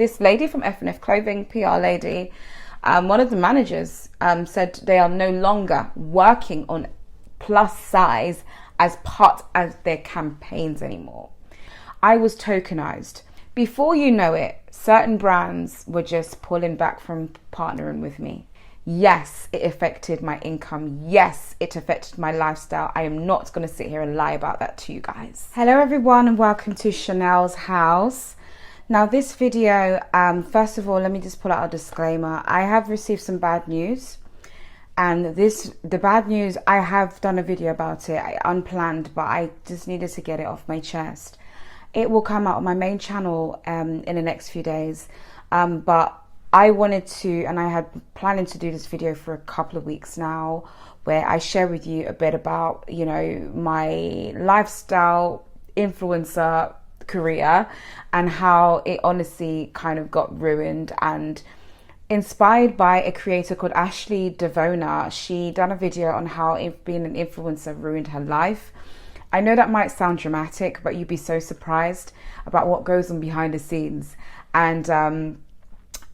this lady from F&F Clothing, PR lady, one of the managers said they are no longer working on plus size as part of their campaigns anymore. I was tokenized. Before you know it, certain brands were just pulling back from partnering with me. Yes, it affected my income. Yes, it affected my lifestyle. I am not going to sit here and lie about that to you guys. Hello everyone and welcome to Chanel's house. Now this video, first of all, let me just pull out a disclaimer. I have received some bad news, and the bad news, I have done a video about it, unplanned, but I just needed to get it off my chest. It will come out on my main channel in the next few days, but I wanted to, and I had planning to do this video for a couple of weeks now, where I share with you a bit about, you know, my lifestyle influencer career and how it honestly kind of got ruined, and inspired by a creator called Ashley Devona. She done a video on how being an influencer ruined her life. I know that might sound dramatic, but you'd be so surprised about what goes on behind the scenes. And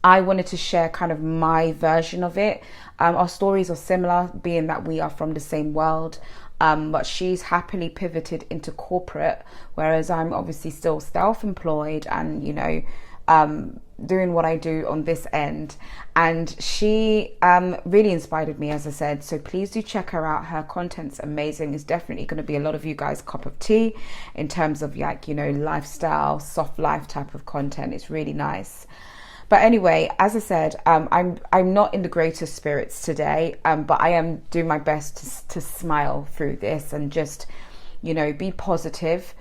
I wanted to share kind of my version of it. Our stories are similar, being that we are from the same world, but she's happily pivoted into corporate, whereas I'm obviously still self-employed and, you know, doing what I do on this end. And she really inspired me, as I said, so please do check her out. Her content's amazing. It's definitely going to be a lot of you guys' cup of tea in terms of, like, you know, lifestyle, soft life type of content. It's really nice. But anyway, as I said, I'm not in the greatest spirits today, but I am doing my best to smile through this and just, you know, be positive,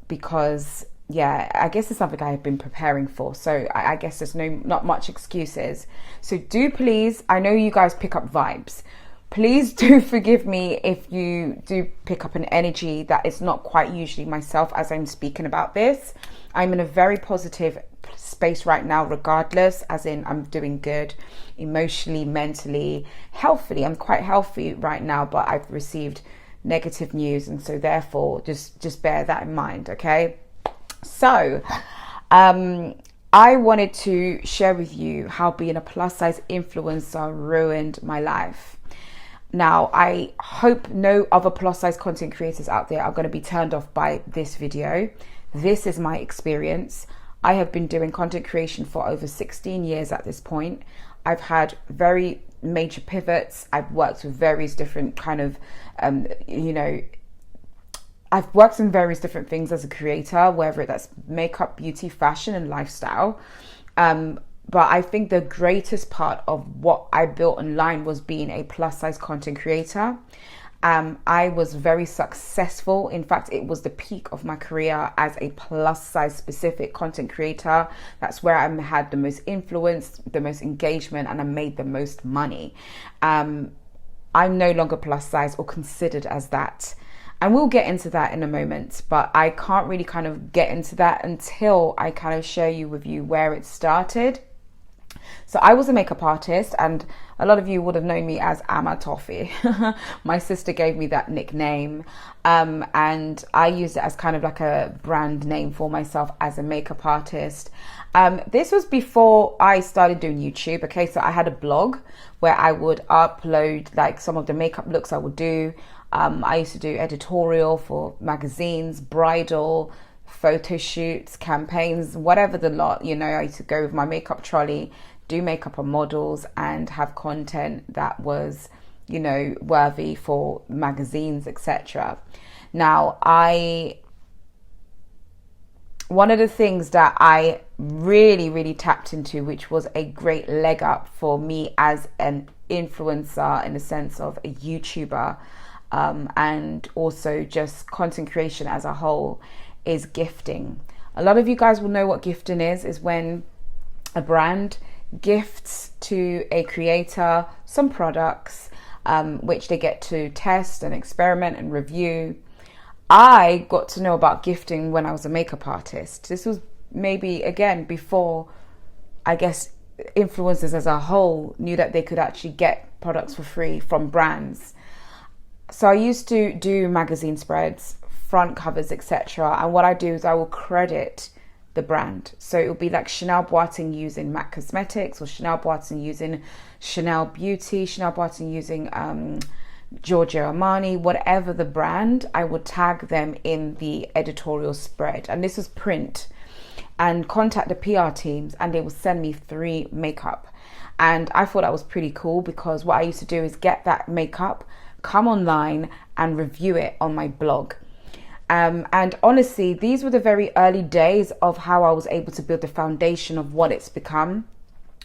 because yeah, I guess it's something I've been preparing for. So I guess there's not much excuses. So do please, I know you guys pick up vibes. Please do forgive me if you do pick up an energy that is not quite usually myself as I'm speaking about this. I'm in a very positive space right now, regardless, as in I'm doing good emotionally, mentally, healthily. I'm quite healthy right now, but I've received negative news, and so therefore just bear that in mind, okay? So I wanted to share with you how being a plus size influencer ruined my life. Now, I hope no other plus size content creators out there are going to be turned off by this video. This is my experience. I have been doing content creation for over 16 years at this point. I've had very major pivots. I've worked with various different kind of, you know, I've worked in various different things as a creator, whether that's makeup, beauty, fashion, and lifestyle. But I think the greatest part of what I built online was being a plus size content creator. I was very successful. In fact, it was the peak of my career as a plus size specific content creator. That's where I had the most influence, the most engagement, and I made the most money. I'm no longer plus size or considered as that. And we'll get into that in a moment, but I can't really kind of get into that until I kind of share with you where it started. So I was a makeup artist, and a lot of you would have known me as Amma Toffee. My sister gave me that nickname, and I used it as kind of like a brand name for myself as a makeup artist. This was before I started doing YouTube, okay? So I had a blog where I would upload like some of the makeup looks I would do. I used to do editorial for magazines, bridal, photo shoots, campaigns, whatever the lot, you know. I used to go with my makeup trolley, do makeup on models, and have content that was, you know, worthy for magazines, etc. Now, one of the things that I really tapped into, which was a great leg up for me as an influencer in the sense of a YouTuber, and also just content creation as a whole, is gifting. A lot of you guys will know what gifting is when a brand gifts to a creator some products, which they get to test and experiment and review. I got to know about gifting when I was a makeup artist. This was maybe, again, before, I guess, influencers as a whole knew that they could actually get products for free from brands. So I used to do magazine spreads, front covers, etc. And what I do is I will credit the brand. So it would be like Chanel Boateng using MAC Cosmetics, or Chanel Boateng using Chanel Beauty, Chanel Boateng using Giorgio Armani, whatever the brand, I would tag them in the editorial spread. And this was print, and contact the PR teams, and they will send me 3 makeup. And I thought that was pretty cool, because what I used to do is get that makeup, come online and review it on my blog. And honestly, these were the very early days of how I was able to build the foundation of what it's become,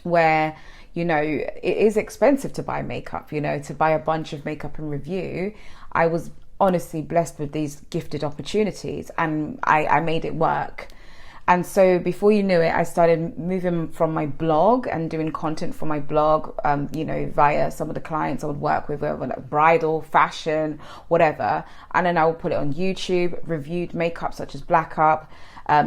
where, you know, it is expensive to buy makeup, you know, to buy a bunch of makeup and review. I was honestly blessed with these gifted opportunities, and I made it work. And so before you knew it, I started moving from my blog and doing content for my blog, you know, via some of the clients I would work with, whether like bridal, fashion, whatever. And then I would put it on YouTube, reviewed makeup such as Black Up.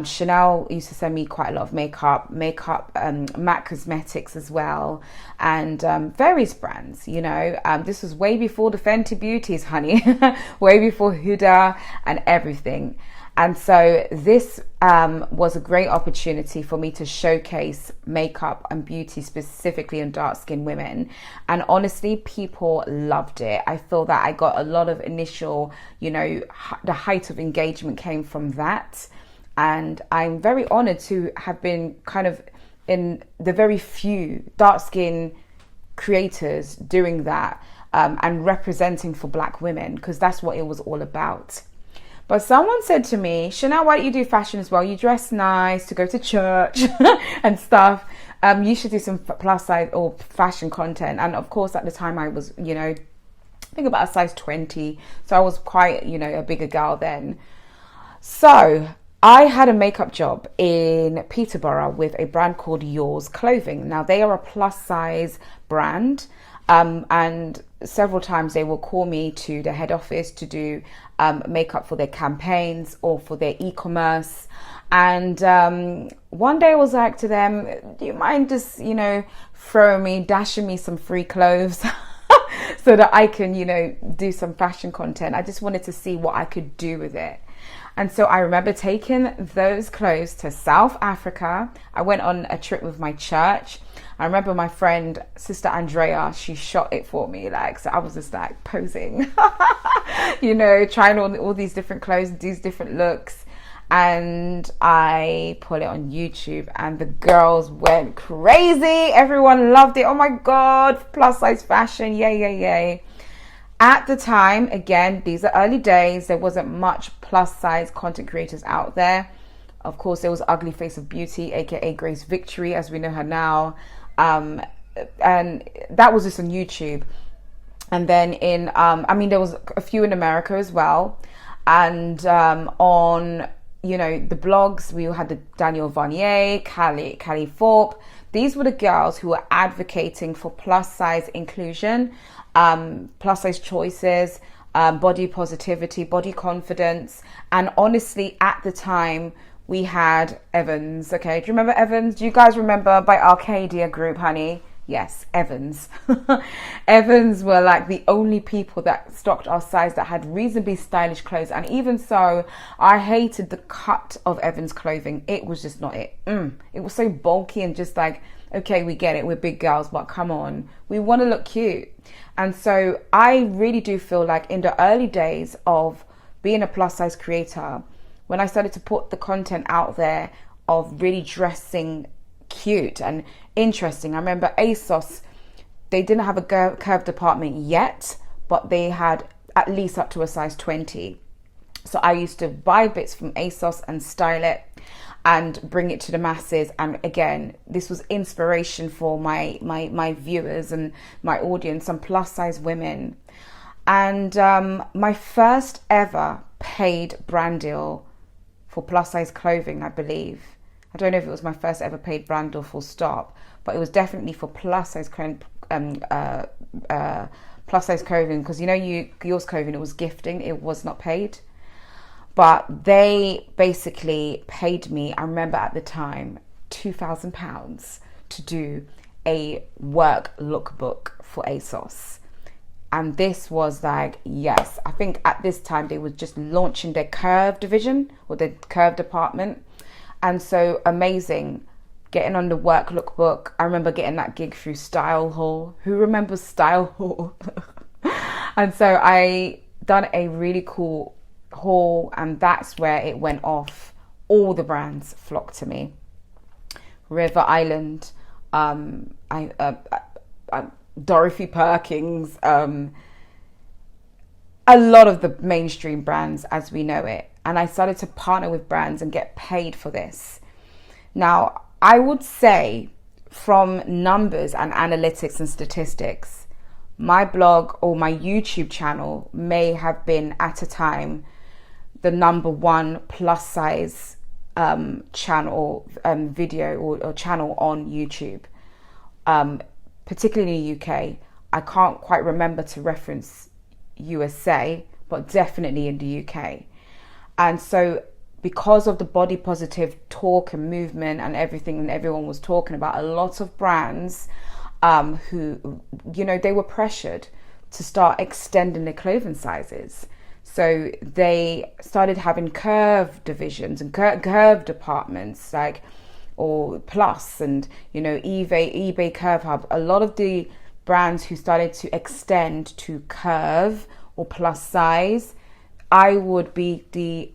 Chanel used to send me quite a lot of makeup, MAC Cosmetics as well, and various brands, you know. This was way before the Fenty Beauties, honey, way before Huda and everything. And so this was a great opportunity for me to showcase makeup and beauty, specifically in dark-skinned women. And honestly, people loved it. I feel that I got a lot of initial, you know, the height of engagement came from that. And I'm very honored to have been kind of in the very few dark-skinned creators doing that, and representing for Black women, because that's what it was all about. But someone said to me, Chanel, why don't you do fashion as well? You dress nice to go to church and stuff. You should do some plus size or fashion content. And of course, at the time I was, you know, I think about a size 20. So I was quite, you know, a bigger girl then. So I had a makeup job in Peterborough with a brand called Yours Clothing. Now they are a plus size brand. And several times they will call me to the head office to do makeup for their campaigns or for their e-commerce. And one day I was like to them, do you mind just, you know, dashing me some free clothes so that I can, you know, do some fashion content. I just wanted to see what I could do with it. And so I remember taking those clothes to South Africa. I went on a trip with my church. I remember my friend, Sister Andrea, she shot it for me. Like, so I was just like posing, you know, trying all these different clothes, these different looks. And I put it on YouTube and the girls went crazy. Everyone loved it. Oh my God, plus size fashion. Yay, yay, yay. At the time, again, these are early days. There wasn't much plus size content creators out there. Of course, there was Ugly Face of Beauty, aka Grace Victory, as we know her now. And that was just on YouTube. And then there was a few in America as well. And on, you know, the blogs, we had the Daniel Varnier, Callie Thorpe. These were the girls who were advocating for plus size inclusion, plus size choices, body positivity, body confidence. And honestly, at the time, we had Evans. Okay, do you remember Evans? Do you guys remember by Arcadia Group, honey? Yes, Evans. Evans were like the only people that stocked our size that had reasonably stylish clothes. And even so, I hated the cut of Evans clothing. It was just not it. It was so bulky and just like, okay, we get it. We're big girls, but come on. We want to look cute. And so I really do feel like in the early days of being a plus size creator, when I started to put the content out there of really dressing cute and interesting. I remember ASOS, they didn't have a curve department yet, but they had at least up to a size 20. So I used to buy bits from ASOS and style it and bring it to the masses. And again, this was inspiration for my viewers and my audience, some plus size women. And my first ever paid brand deal for plus size clothing, I believe. I don't know if it was my first ever paid brand deal full stop, but it was definitely for plus size clothing, because you know, Yours Clothing, it was gifting, it was not paid. But they basically paid me, I remember at the time, £2,000 to do a work lookbook for ASOS. And this was like, yes, I think at this time they were just launching their curve division or their curve department. And so amazing. Getting on the work lookbook. I remember getting that gig through Style Hall. Who remembers Style Hall? And so I done a really cool haul, and that's where it went off. All the brands flocked to me. River Island, Dorothy Perkins, a lot of the mainstream brands as we know it. And I started to partner with brands and get paid for this. Now, I would say from numbers and analytics and statistics, my blog or my YouTube channel may have been at a time the number one plus size channel, video or channel on YouTube, particularly in the UK. I can't quite remember to reference USA, but definitely in the UK. And so because of the body positive talk and movement and everything and everyone was talking about, a lot of brands who, you know, they were pressured to start extending their clothing sizes. So they started having curve divisions and curve departments, like, or plus, and, you know, eBay Curve Hub. A lot of the brands who started to extend to curve or plus size, I would be the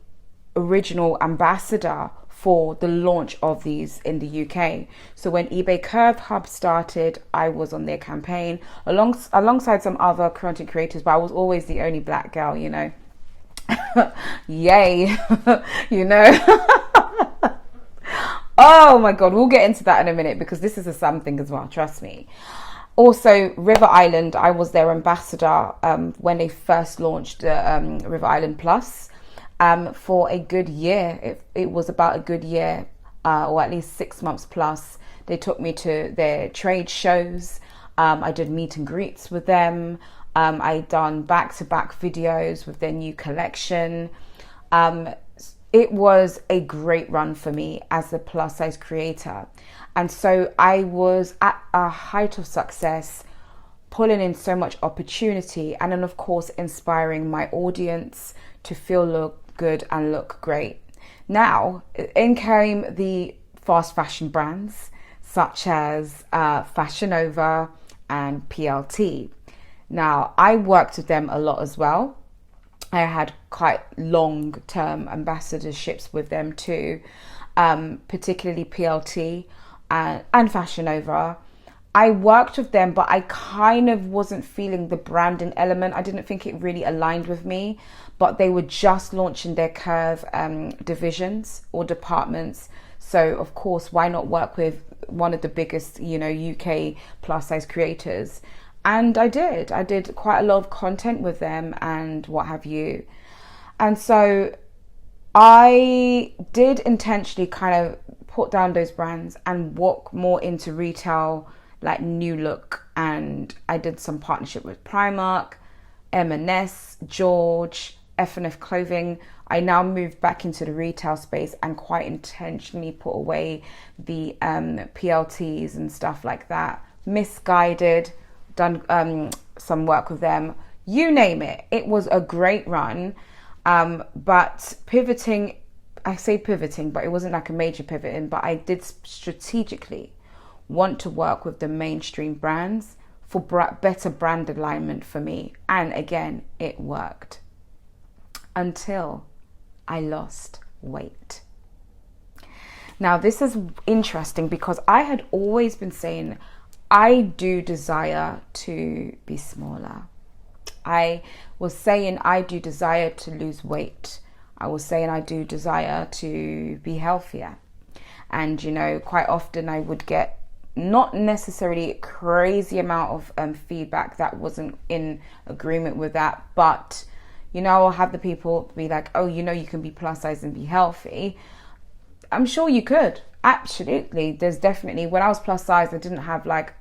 original ambassador for the launch of these in the UK. So when eBay Curve Hub started, I was on their campaign alongside some other content creators, but I was always the only black girl, you know. Yay. You know. Oh my god, we'll get into that in a minute, because this is a something as well, trust me. Also, River Island, I was their ambassador when they first launched River Island Plus for a good year. It was about a good year, or at least 6 months plus. They took me to their trade shows. I did meet and greets with them. I done back-to-back videos with their new collection. It was a great run for me as a plus size creator. And so I was at a height of success, pulling in so much opportunity, and then of course inspiring my audience to feel look good and look great. Now, in came the fast fashion brands such as Fashion Nova and PLT. Now, I worked with them a lot as well. I had quite long-term ambassadorships with them too, particularly PLT and Fashion Nova. I worked with them, but I kind of wasn't feeling the branding element. I didn't think it really aligned with me, but they were just launching their curve divisions or departments. So of course, why not work with one of the biggest, you know, UK plus size creators? And I did quite a lot of content with them and what have you. And so I did intentionally kind of put down those brands and walk more into retail, like new look. And I did some partnership with Primark, M&S, George, F&F Clothing. I now moved back into the retail space and quite intentionally put away the PLTs and stuff like that. Misguided, done some work with them, you name it. It was a great run, but pivoting, I say pivoting, but it wasn't like a major pivoting, but I did strategically want to work with the mainstream brands for better brand alignment for me. And again, it worked until I lost weight. Now, this is interesting because I had always been saying I do desire to be smaller. I was saying I do desire to lose weight. I was saying I do desire to be healthier. And, you know, quite often I would get not necessarily a crazy amount of feedback that wasn't in agreement with that. But, you know, I'll have the people be like, oh, you know, you can be plus size and be healthy. I'm sure you could. Absolutely. There's definitely, when I was plus size, I didn't have like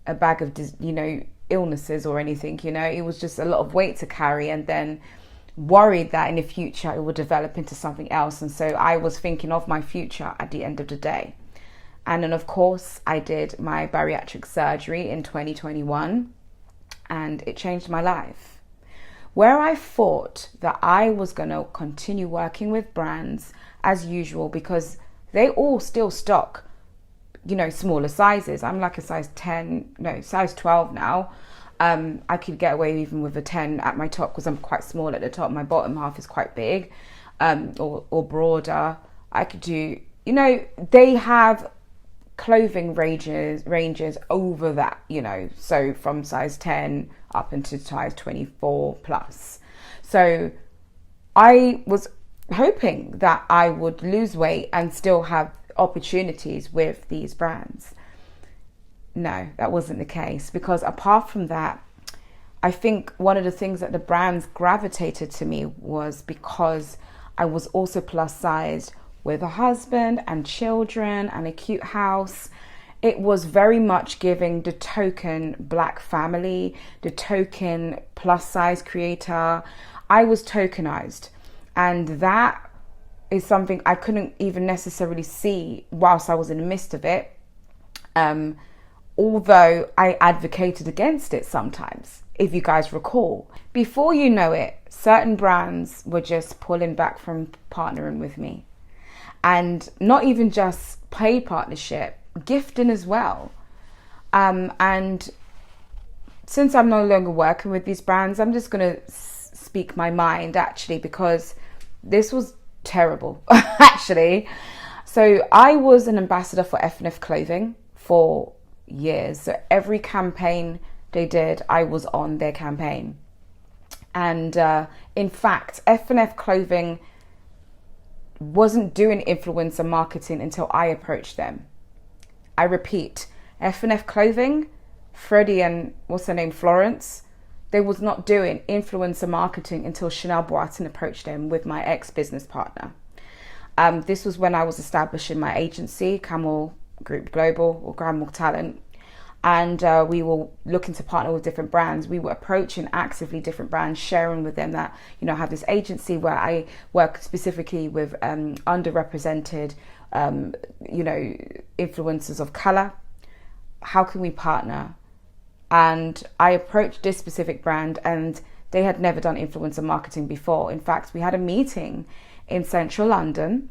a bag of, you know, illnesses or anything, you know, it was just a lot of weight to carry, and then worried that in the future it would develop into something else. And so I was thinking of my future at the end of the day. And then of course I did my bariatric surgery in 2021, and it changed my life. Where I thought that I was going to continue working with brands as usual, because they all still stock, smaller sizes. I'm like a size 12 now. I could get away even with a 10 at my top because I'm quite small at the top. My bottom half is quite big, or broader. I could do, they have clothing ranges over that, so from size 10 up into size 24 plus. So I was hoping that I would lose weight and still have opportunities with these brands. No, that wasn't the case, because apart from that, I think one of the things that the brands gravitated to me was because I was also plus sized with a husband and children and a cute house. It was very much giving the token black family, the token plus size creator. I was tokenized, and that is something I couldn't even necessarily see whilst I was in the midst of it. Although I advocated against it sometimes, if you guys recall. Before you know it, certain brands were just pulling back from partnering with me. And not even just paid partnership, gifting as well. And since I'm no longer working with these brands, I'm just going to speak my mind, actually, because this was terrible, actually. So I was an ambassador for F&F Clothing for years. So every campaign they did, I was on their campaign. And in fact, F&F Clothing wasn't doing influencer marketing until I approached them. I repeat, F&F Clothing, Freddie and what's her name, Florence, they was not doing influencer marketing until Chanel Boateng approached them with my ex-business partner. This was when I was establishing my agency, Camel Group Global, or Camel Talent, and we were looking to partner with different brands. We were approaching actively different brands, sharing with them that, I have this agency where I work specifically with underrepresented, influencers of color. How can we partner? And I approached this specific brand, and they had never done influencer marketing before. In fact, we had a meeting in central London,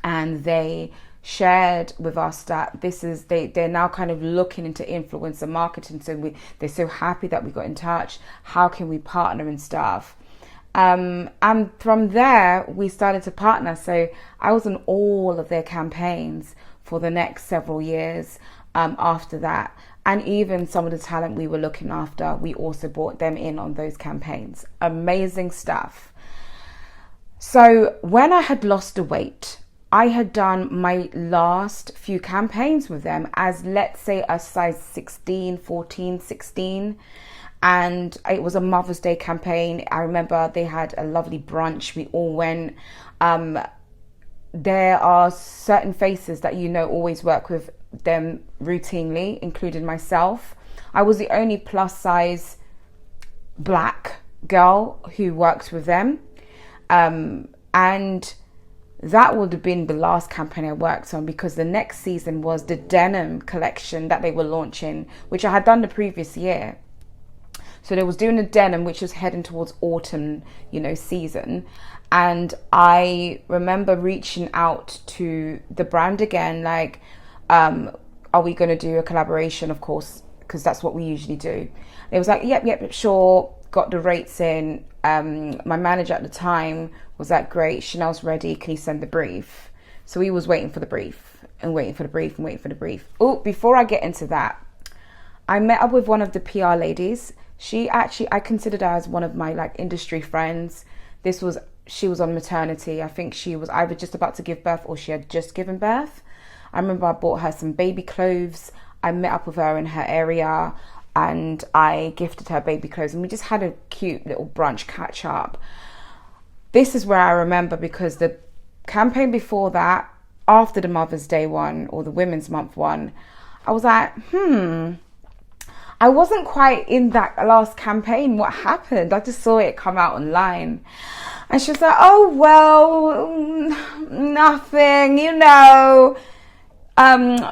and they shared with us that they're now kind of looking into influencer marketing. So they're so happy that we got in touch. How can we partner and stuff? And from there, we started to partner. So I was on all of their campaigns for the next several years after that. And even some of the talent we were looking after, we also brought them in on those campaigns. Amazing stuff. So when I had lost the weight, I had done my last few campaigns with them as, let's say, a size 16, 14, 16. And it was a Mother's Day campaign. I remember they had a lovely brunch. We all went. There are certain faces that always work with them routinely, including myself. I was the only plus size black girl who worked with them. And that would have been the last campaign I worked on, because the next season was the denim collection that they were launching, which I had done the previous year. So they was doing the denim, which was heading towards autumn, season. And I remember reaching out to the brand again, like, are we going to do a collaboration? Of course, because that's what we usually do. It was like, yep, sure. Got the rates in. My manager at the time was like, great, Chanel's ready. Can you send the brief? So we was waiting for the brief and waiting for the brief and waiting for the brief. Oh, before I get into that, I met up with one of the PR ladies. I considered her as one of my industry friends. She was on maternity. I think she was either just about to give birth or she had just given birth. I remember I bought her some baby clothes. I met up with her in her area and I gifted her baby clothes, and we just had a cute little brunch catch up. This is where I remember, because the campaign before that, after the Mother's Day one or the Women's Month one, I was like, I wasn't quite in that last campaign. What happened? I just saw it come out online. And she was like, oh, well, nothing,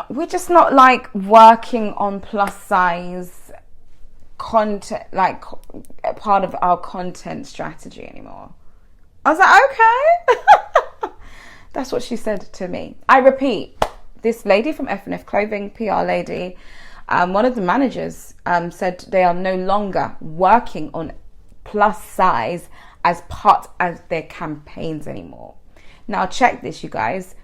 we're just not working on plus size content, part of our content strategy anymore. I was like, okay. That's what she said to me. I repeat, this lady from F&F Clothing, PR lady, one of the managers said they are no longer working on plus size as part of their campaigns anymore. Now check this, you guys.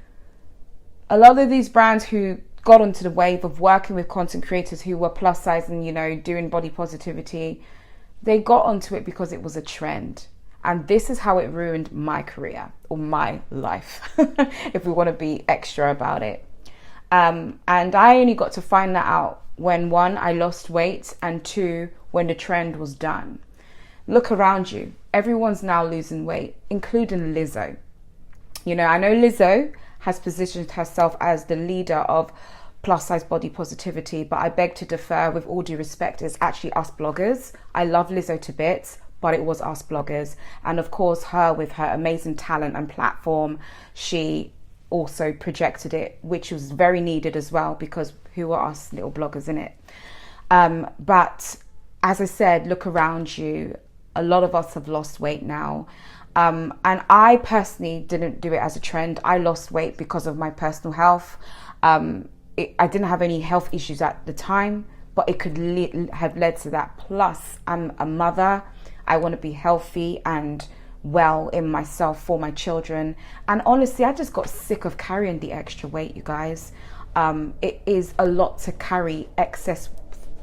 A lot of these brands who got onto the wave of working with content creators who were plus size and, you know, doing body positivity, they got onto it because it was a trend. And this is how it ruined my career or my life, if we want to be extra about it. And I only got to find that out when, one, I lost weight, and two, when the trend was done. Look around you. Everyone's now losing weight, including Lizzo. You know, I know Lizzo has positioned herself as the leader of plus size body positivity, but I beg to differ. With all due respect, it's actually us bloggers. I love Lizzo to bits, but it was us bloggers. And of course, her, with her amazing talent and platform, she also projected it, which was very needed as well, because who are us little bloggers in it? But as I said, look around you. A lot of us have lost weight now. And I personally didn't do it as a trend. I lost weight because of my personal health. I didn't have any health issues at the time, but it could have led to that. Plus, I'm a mother. I want to be healthy and well in myself for my children. And honestly, I just got sick of carrying the extra weight, you guys. It is a lot to carry excess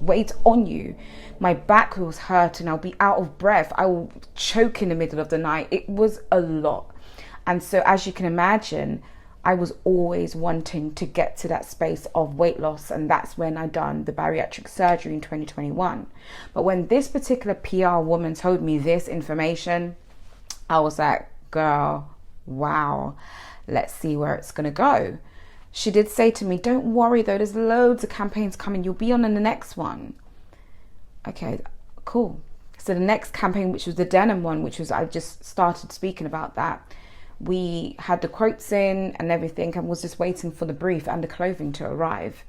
weight on you. My back was hurting. I'll be out of breath. I will choke in the middle of the night. It was a lot. And so, as you can imagine, I was always wanting to get to that space of weight loss. And that's when I done the bariatric surgery in 2021. But when this particular PR woman told me this information, I was like, girl, wow, let's see where it's going to go. She did say to me, don't worry though, there's loads of campaigns coming. You'll be on in the next one. Okay, cool. So the next campaign, which was the denim one, which was, I just started speaking about that. We had the quotes in and everything and was just waiting for the brief and the clothing to arrive.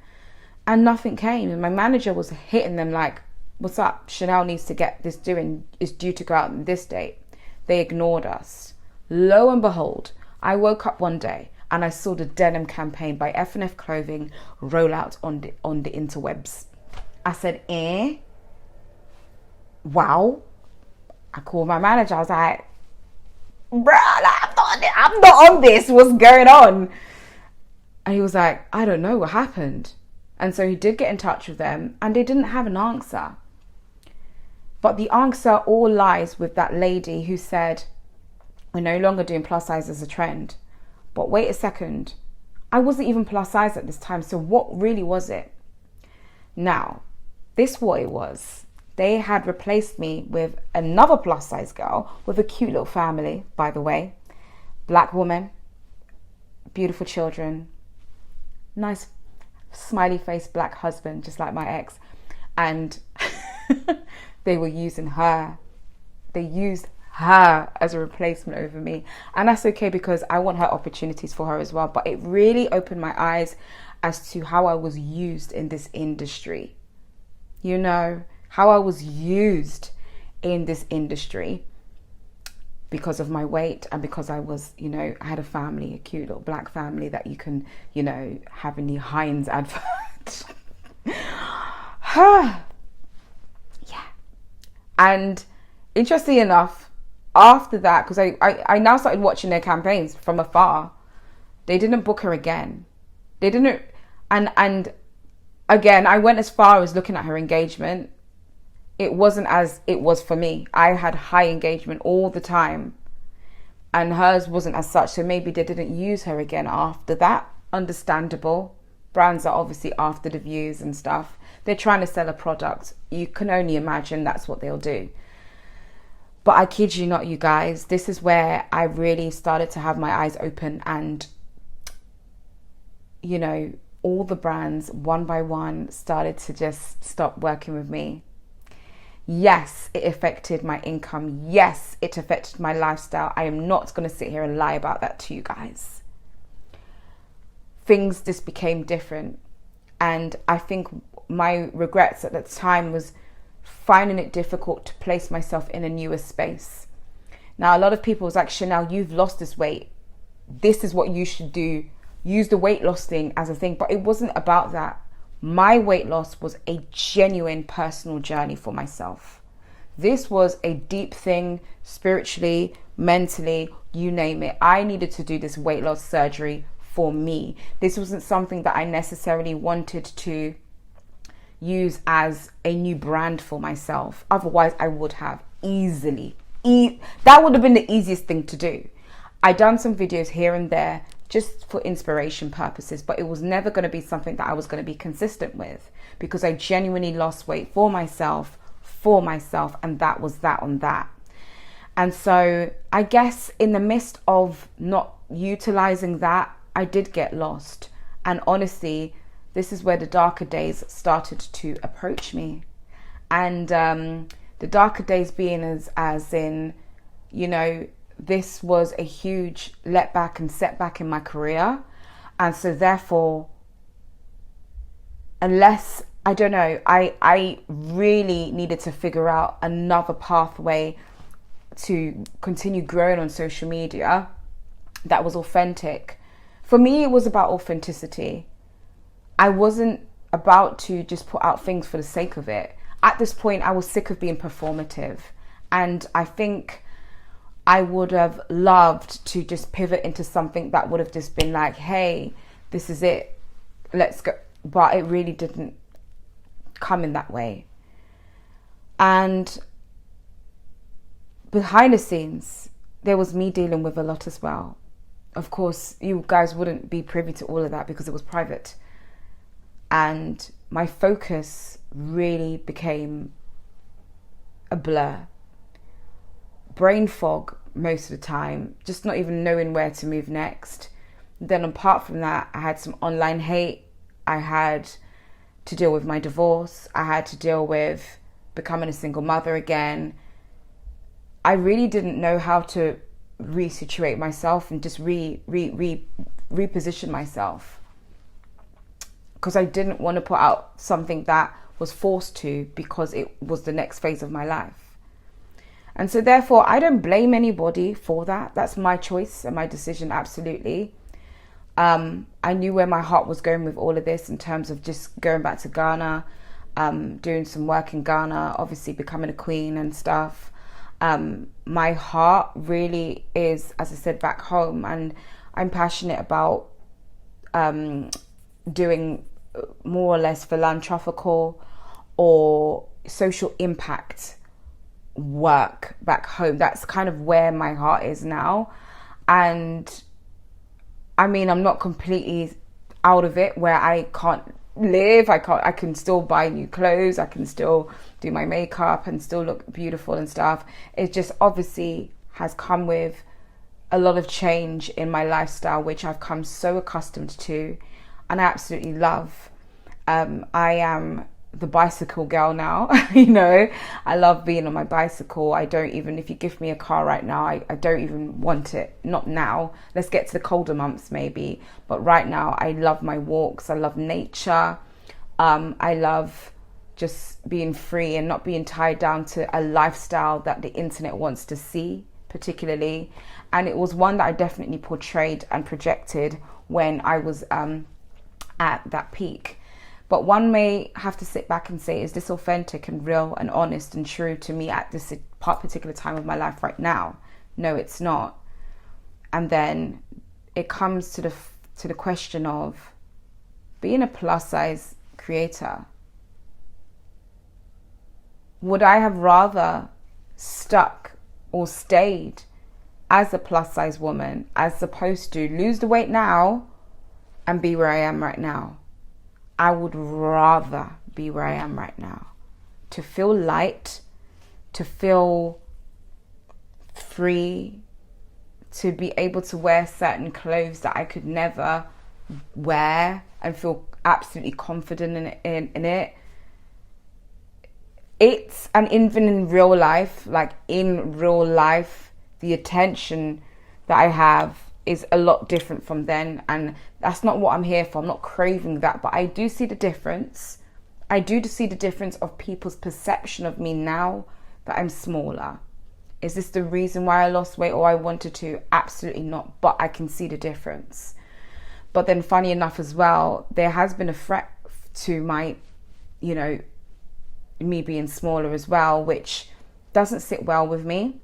And nothing came. And my manager was hitting them like, what's up? Chanel needs to get this doing. It's due to go out on this date. They ignored us. Lo and behold, I woke up one day and I saw the denim campaign by F&F Clothing roll out on the interwebs. I said, wow. I called my manager. I was like, bruh, I'm not on this. What's going on? And he was like, I don't know what happened. And so he did get in touch with them and they didn't have an answer. But the answer all lies with that lady who said, we're no longer doing plus size as a trend. But wait a second, I wasn't even plus size at this time. So what really was it? Now, this what it was. They had replaced me with another plus size girl with a cute little family, by the way. Black woman, beautiful children, nice smiley face black husband, just like my ex. And they were using her. They used her as a replacement over me. And that's okay because I want her opportunities for her as well. But it really opened my eyes as to how I was used in this industry. You know, how I was used in this industry because of my weight and because I was, you know, I had a family, a cute little black family that you can, you know, have in the Heinz advert. Yeah. And interestingly enough, after that, because I now started watching their campaigns from afar, they didn't book her again. They didn't, and again, I went as far as looking at her engagement. It wasn't as it was for me. I had high engagement all the time. And hers wasn't as such. So maybe they didn't use her again after that. Understandable. Brands are obviously after the views and stuff. They're trying to sell a product. You can only imagine that's what they'll do. But I kid you not, you guys. This is where I really started to have my eyes open. And, you know, all the brands, one by one, started to just stop working with me. Yes, it affected my income. Yes, it affected my lifestyle. I am not going to sit here and lie about that to you guys. Things just became different. And I think my regrets at that time was finding it difficult to place myself in a newer space. Now, a lot of people was like, Chanel, you've lost this weight. this is what you should do. Use the weight loss thing as a thing. But it wasn't about that. My weight loss was a genuine personal journey for myself. This was a deep thing, spiritually, mentally, you name it. I needed to do this weight loss surgery for me. This wasn't something that I necessarily wanted to use as a new brand for myself. Otherwise, I would have easily. That would have been the easiest thing to do. I done some videos here and there just for inspiration purposes, but it was never going to be something that I was going to be consistent with, because I genuinely lost weight for myself, and that was that on that. And so I guess in the midst of not utilizing that, I did get lost. And honestly, this is where the darker days started to approach me. And the darker days being as in, you know, this was a huge letback and setback in my career. And so therefore, unless, I don't know, I really needed to figure out another pathway to continue growing on social media that was authentic. For me, it was about authenticity. I wasn't about to just put out things for the sake of it. At this point, I was sick of being performative. And I think I would have loved to just pivot into something that would have just been like, hey, this is it, let's go. But it really didn't come in that way. And behind the scenes, there was me dealing with a lot as well. Of course, you guys wouldn't be privy to all of that because it was private. And my focus really became a blur. Brain fog most of the time, just not even knowing where to move next. Then apart from that, I had some online hate. I had to deal with my divorce. I had to deal with becoming a single mother again. I really didn't know how to resituate myself and just reposition myself, because I didn't want to put out something that was forced to, because it was the next phase of my life. And so therefore, I don't blame anybody for that. That's my choice and my decision, absolutely. I knew where my heart was going with all of this in terms of just going back to Ghana, doing some work in Ghana, obviously becoming a queen and stuff. My heart really is, as I said, back home, and I'm passionate about doing more or less philanthropical or social impact work back home. That's kind of where my heart is now. And I mean, I'm not completely out of it where I can't live. I can still buy new clothes. I can still do my makeup and still look beautiful and stuff. It just obviously has come with a lot of change in my lifestyle, which I've come so accustomed to and I absolutely love. I am the bicycle girl now. You know, I love being on my bicycle. I don't even, if you give me a car right now, I don't even want it. Not now. Let's get to the colder months maybe. But right now, I love my walks. I love nature. I love just being free and not being tied down to a lifestyle that the internet wants to see, particularly. And it was one that I definitely portrayed and projected when I was at that peak. But one may have to sit back and say, is this authentic and real and honest and true to me at this particular time of my life right now? No, it's not. And then it comes to the question of being a plus size creator. Would I have rather stuck or stayed as a plus size woman as opposed to lose the weight now and be where I am right now? I would rather be where I am right now. To feel light, to feel free, to be able to wear certain clothes that I could never wear and feel absolutely confident in it. It's, and even in real life, the attention that I have is a lot different from then, and that's not what I'm here for. I'm not craving that, but I do see the difference. I do see the difference of people's perception of me now that I'm smaller. Is this the reason why I lost weight or I wanted to? Absolutely not. But I can see the difference. But then funny enough as well, there has been a threat to my, you know, me being smaller as well, which doesn't sit well with me,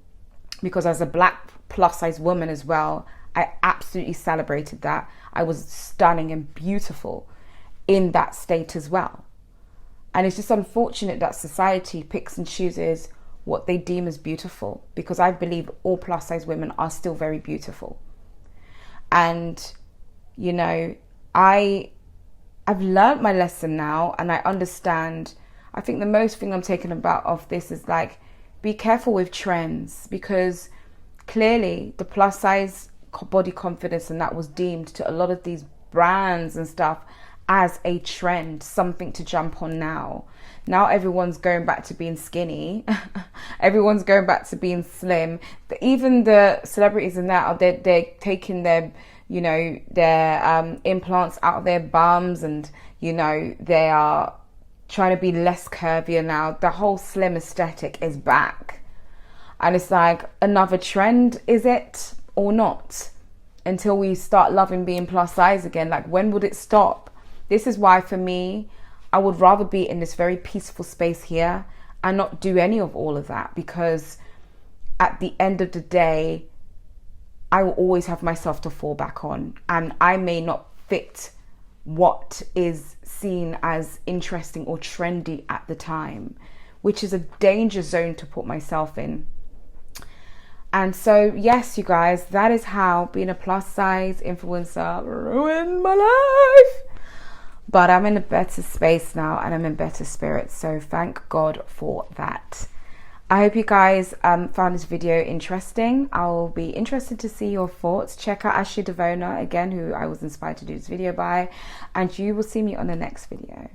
because as a black plus size woman as well, I absolutely celebrated that. I was stunning and beautiful in that state as well. And it's just unfortunate that society picks and chooses what they deem as beautiful, because I believe all plus size women are still very beautiful. And, you know, I've learned my lesson now, and I understand. I think the most thing I'm taking about of this is like, be careful with trends, because clearly the plus size body confidence, and that was deemed to a lot of these brands and stuff as a trend, something to jump on now. Now everyone's going back to being skinny. Everyone's going back to being slim. Even the celebrities in that, they're taking their, you know, their implants out of their bums, and, you know, they are trying to be less curvier now. The whole slim aesthetic is back. And it's like, another trend, is it or not? Until we start loving being plus size again. Like, when would it stop? This is why, for me, I would rather be in this very peaceful space here and not do any of all of that, because at the end of the day, I will always have myself to fall back on, and I may not fit what is seen as interesting or trendy at the time, which is a danger zone to put myself in. And so, yes, you guys, that is how being a plus size influencer ruined my life. But I'm in a better space now, and I'm in better spirits. So thank God for that. I hope you guys found this video interesting. I'll be interested to see your thoughts. Check out Ashley Devona again, who I was inspired to do this video by. And you will see me on the next video.